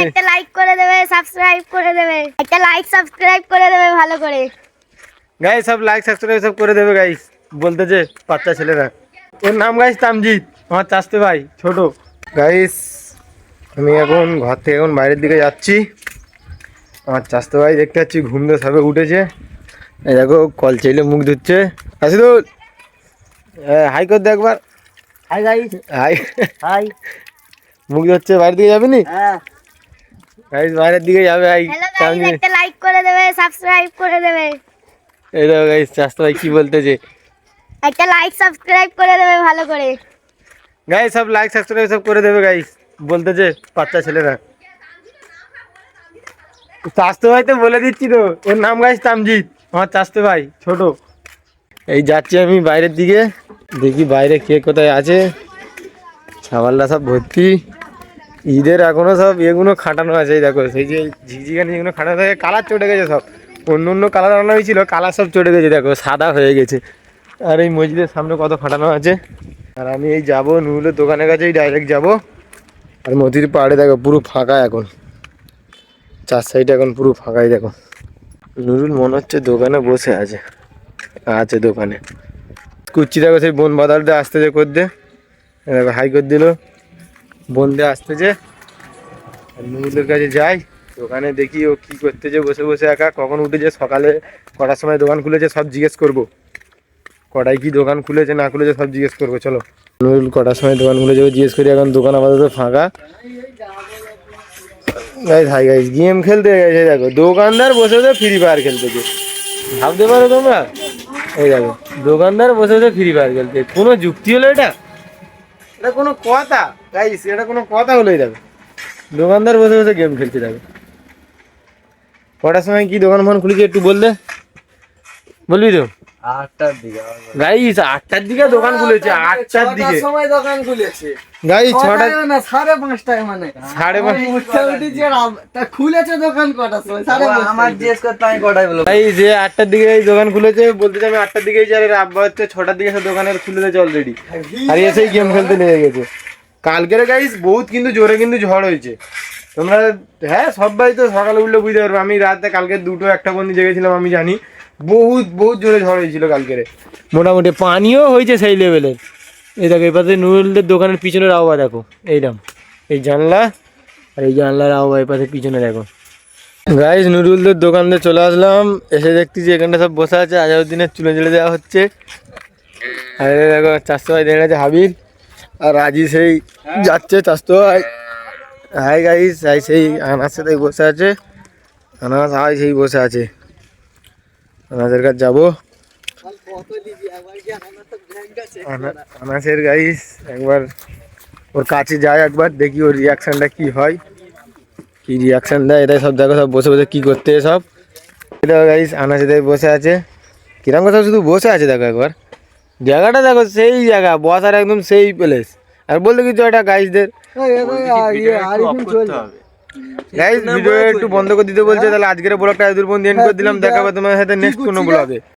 একটা লাইক করে দেবে, সাবস্ক্রাইব করে দেবে, একটা লাইক সাবস্ক্রাইব করে দেবে ভালো করে গাইস। সব লাইক সাবস্ক্রাইব সব করে দেবে গাইস, বলতেছে বাচ্চা ছেলেরা। ওর নাম গাইস তামজিৎ, আমার চাচতে ভাই ছোট। গাইস আমি এখন ঘর থেকে এখন বাইরের দিকে যাচ্ছি। আমার চাচতে ভাই দেখতে পাচ্ছি ঘুম দিয়ে সবে উঠেছে। এই দেখো কল চাইলে মুখ ধুচ্ছে। আসিদুল হাই কর দে একবার। Hi guys. হাই। হাই। মুখ ধুচ্ছে, বাইরের দিকে যাবি নি? হ্যাঁ গাইস বাইরের দিকে যাবে। হ্যালো গাইস, একটা লাইক করে দেবে, সাবস্ক্রাইব করে দেবে, এই দেখো গাইস চাচতে ভাই কি বলতেছে, একটা লাইক সাবস্ক্রাইব করে দেবে ভালো করে গাইস। সব লাইক সাবস্ক্রাইব সব করে দেবে গাইস, বলতেছে বাচ্চা ছেলেরা। চাচতে ভাই তো বলে দিচ্ছি তো, ওর নাম গাইস তামজিৎ, আমার চাচতে ভাই ছোট। এই যাচ্ছি আমি বাইরের দিকে, দেখি বাইরে কে কোথায় আছে। ছাওয়ালরা সব ভর্তি, ঈদের এখনো সব এগুলো খাটানো আছে। এই দেখো সেই যে ঝিকঝিকানি যেগুলো খাটানো থাকে, কালার চটে গেছে সব। অন্য অন্য কালার আনা হয়েছিল, কালার সব চটে গেছে, দেখো সাদা হয়ে গেছে। আর এই মসজিদের সামনে কত খাটানো আছে। আর আমি এই যাবো নুরুলের দোকানের কাছেই ডাইরেক্ট যাব। আর নদীর পাড়ে দেখো পুরো ফাঁকা এখন, চার সাইডে এখন পুরো ফাঁকাই। দেখো নুরুল মনে হচ্ছে দোকানে বসে আছে, আছে দোকানে। কুচ্ছি দেখো সেই বোন বাদালটা আসতেছে করতে, দেখো হাই করে দিল। বোন দিয়ে আসতেছে। আর নুরুলের কাছে যাই, দোকানে দেখি ও কি করতেছে বসে বসে একা। কখন উঠেছে, সকালে কটার সময় দোকান খুলেছে সব জিজ্ঞেস করবো। কটায় কি দোকান খুলেছে না খুলেছে সব জিজ্ঞেস করবো। চলো নুরুল কটার সময় দোকান খুলেছে জিজ্ঞেস করি। এখন দোকান আপাতত ফাঁকা। গাইস হাই গাইস, গেম খেলতে গেছে দেখো, দোকানদার বসে বসে ফ্রি ফায়ার খেলতেছে। ভাবতে পারো তোমরা, এই দেখো দোকানদার বসে বসে ফ্রি ফায়ার খেলতে। কোনো যুক্তি হলো এটা? এটা কোনো কথা গাইস? এটা কোনো কথা হলো? এই দেখো দোকানদার বসে বসে গেম খেলতে। দেখো কটার সময় কি দোকান ফোন খুলেছে একটু বললে, বলবি তো? 8টার দিকে গাইস 8টার দিকে দোকান খুলেছে, 8টার দিকে সময় দোকান খুলেছে গাইস। 6টা না 5:30 মানে 5:30 তা খুলেছে দোকান কটার সময়? 5:30 আমার জিজ্ঞেস করতে আমি কটায় বলবো ভাই যে 8টার দিকে এই দোকান খুলেছে, বলতে আমি 8টার দিকেই যাই। আব্বা হচ্ছে 6টার দিকে সব দোকানের খুলে দিয়েছে অলরেডি। আর এসেই গেম খেলতে লেগে গেছে। কালকের গাইস বহুত কিন্তু জোরে কিন্তু ঝড় হয়েছে। তোমরা হ্যাঁ সবাই তো সকালে উঠলে বুঝতে পারবে। আমি রাতে কালকে 2-1টা পর্যন্ত জেগেছিলাম, আমি জানি বহুত বহুত জোরে ঝড় হয়েছিল কালকেরে। মোটামুটি পানিও হয়েছে সেই লেভেলের। এই দেখো এপাশে নুরুলদের দোকানের পিছনের আওয়া দেখো, এইরকম এই জানলা আর এই জানলার আওয়া এপাশে পিছনে দেখো। গাইস নুরুলদের দোকানে চলে আসলাম, এসে দেখতেছি এখানটা সব বসে আছে। আজাউদ্দিনের চুলে জেলে দেওয়া হচ্ছে। আর দেখো চাষতো ভাই দেখে আছে হাবিব, আর রাজি সেই যাচ্ছে চাষতো ভাই। হাই গাইস, হাই সেই আনার সাথে বসে আছে। আনাস হাই সেই বসে আছে, আনাসের কাছে যাবো। আনাসের গাইস একবার ওর কাছে যায়, একবার দেখি ওর রিয়াকশনটা কি হয়, কি রিয়াকশন দেয়। এটাই সব দেখো সব বসে বসে কি করতে সব। এটা গাইস আনাস এটাই বসে আছে, কিরম কথা শুধু বসে আছে। দেখো একবার জায়গাটা দেখো, সেই জায়গা বসার একদম সেই প্লেস। আর বলতে কিছু একটা গাইসদের গাইস ভিডিও একটু বন্ধ করে দিতে বলছে। তাহলে আজকের ব্লগটা এত দূর পর্যন্ত এন্ড করে দিলাম। দেখাবো তোমার সাথে নেক্সট কোনো ব্লগে।